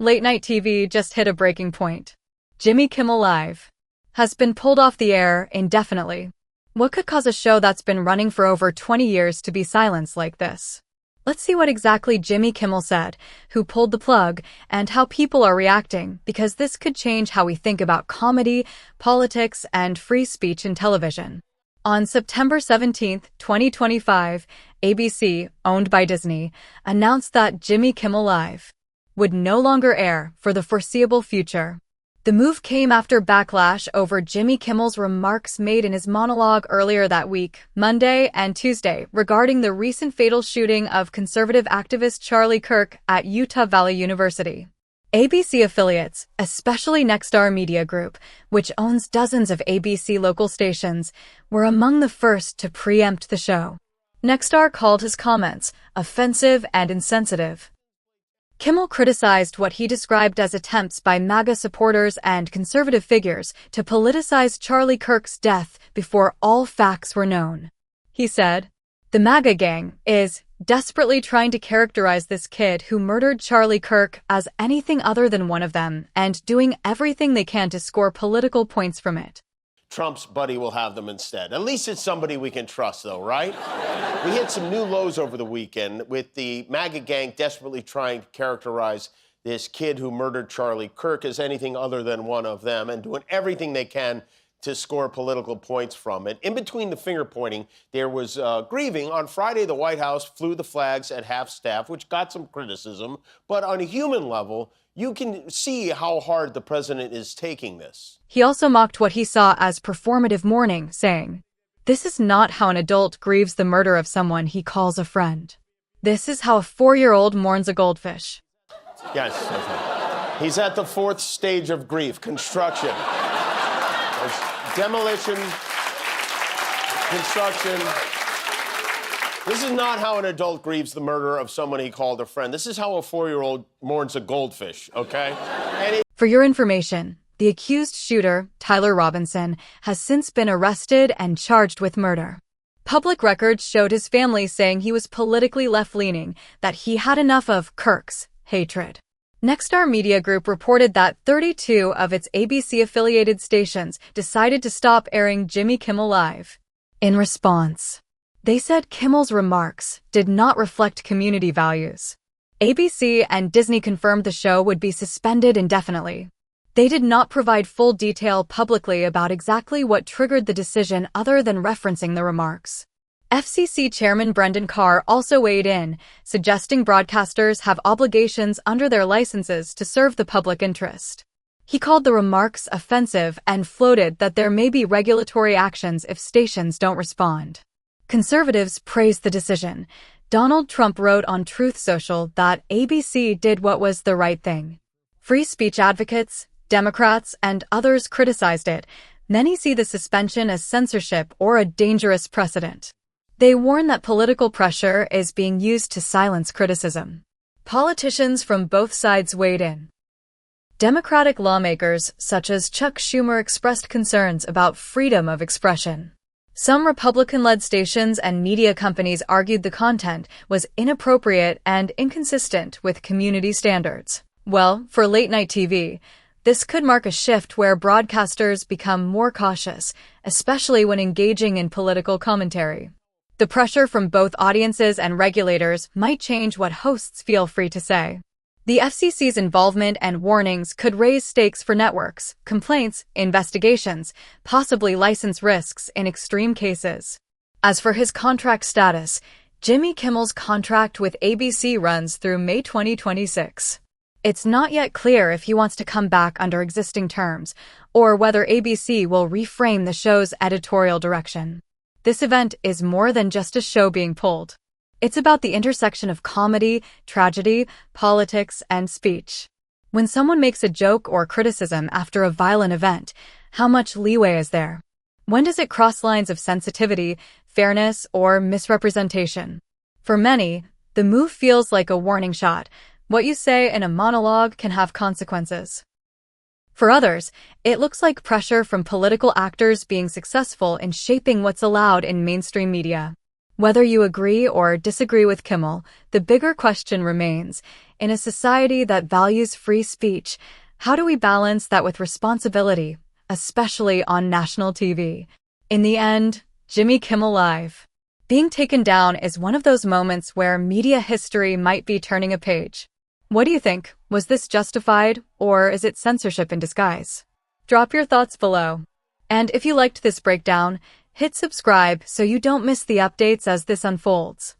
Late-night TV just hit a breaking point. Jimmy Kimmel Live has been pulled off the air indefinitely. What could cause a show that's been running for over 20 years to be silenced like this? Let's see what exactly Jimmy Kimmel said, who pulled the plug, and how people are reacting, because this could change how we think about comedy, politics, and free speech in television. On September 17, 2025, ABC, owned by Disney, announced that Jimmy Kimmel Live would no longer air for the foreseeable future. The move came after backlash over Jimmy Kimmel's remarks made in his monologue earlier that week, Monday and Tuesday, regarding the recent fatal shooting of conservative activist Charlie Kirk at Utah Valley University. ABC affiliates, especially Nexstar Media Group, which owns dozens of ABC local stations, were among the first to preempt the show. Nexstar called his comments offensive and insensitive. Kimmel criticized what he described as attempts by MAGA supporters and conservative figures to politicize Charlie Kirk's death before all facts were known. He said, "The MAGA gang is desperately trying to characterize this kid who murdered Charlie Kirk as anything other than one of them and doing everything they can to score political points from it." Trump's buddy will have them instead. At least it's somebody we can trust, though, right? We hit some new lows over the weekend with the MAGA gang desperately trying to characterize this kid who murdered Charlie Kirk as anything other than one of them and doing everything they can to score political points from it. In between the finger pointing, there was grieving. On Friday, the White House flew the flags at half-staff, which got some criticism. But on a human level, you can see how hard the president is taking this. He also mocked what he saw as performative mourning, saying, "This is not how an adult grieves the murder of someone he calls a friend. This is how a 4-year-old mourns a goldfish." Yes, okay. He's at the fourth stage of grief, construction. There's demolition, construction. This is not how an adult grieves the murder of someone he called a friend. This is how a 4-year-old mourns a goldfish, okay? For your information, the accused shooter, Tyler Robinson, has since been arrested and charged with murder. Public records showed his family saying he was politically left-leaning, that he had enough of Kirk's hatred. Nexstar Media Group reported that 32 of its ABC-affiliated stations decided to stop airing Jimmy Kimmel Live. In response, they said Kimmel's remarks did not reflect community values. ABC and Disney confirmed the show would be suspended indefinitely. They did not provide full detail publicly about exactly what triggered the decision other than referencing the remarks. FCC Chairman Brendan Carr also weighed in, suggesting broadcasters have obligations under their licenses to serve the public interest. He called the remarks offensive and floated that there may be regulatory actions if stations don't respond. Conservatives praised the decision. Donald Trump wrote on Truth Social that ABC did what was the right thing. Free speech advocates, Democrats, and others criticized it. Many see the suspension as censorship or a dangerous precedent. They warn that political pressure is being used to silence criticism. Politicians from both sides weighed in. Democratic lawmakers, such as Chuck Schumer, expressed concerns about freedom of expression. Some Republican-led stations and media companies argued the content was inappropriate and inconsistent with community standards. Well, for late-night TV, this could mark a shift where broadcasters become more cautious, especially when engaging in political commentary. The pressure from both audiences and regulators might change what hosts feel free to say. The FCC's involvement and warnings could raise stakes for networks, complaints, investigations, possibly license risks in extreme cases. As for his contract status, Jimmy Kimmel's contract with ABC runs through May 2026. It's not yet clear if he wants to come back under existing terms, or whether ABC will reframe the show's editorial direction. This event is more than just a show being pulled. It's about the intersection of comedy, tragedy, politics, and speech. When someone makes a joke or criticism after a violent event, how much leeway is there? When does it cross lines of sensitivity, fairness, or misrepresentation? For many, the move feels like a warning shot. What you say in a monologue can have consequences. For others, it looks like pressure from political actors being successful in shaping what's allowed in mainstream media. Whether you agree or disagree with Kimmel, the bigger question remains, in a society that values free speech, how do we balance that with responsibility, especially on national TV? In the end, Jimmy Kimmel Live being taken down is one of those moments where media history might be turning a page. What do you think? Was this justified, or is it censorship in disguise? Drop your thoughts below. And if you liked this breakdown, hit subscribe so you don't miss the updates as this unfolds.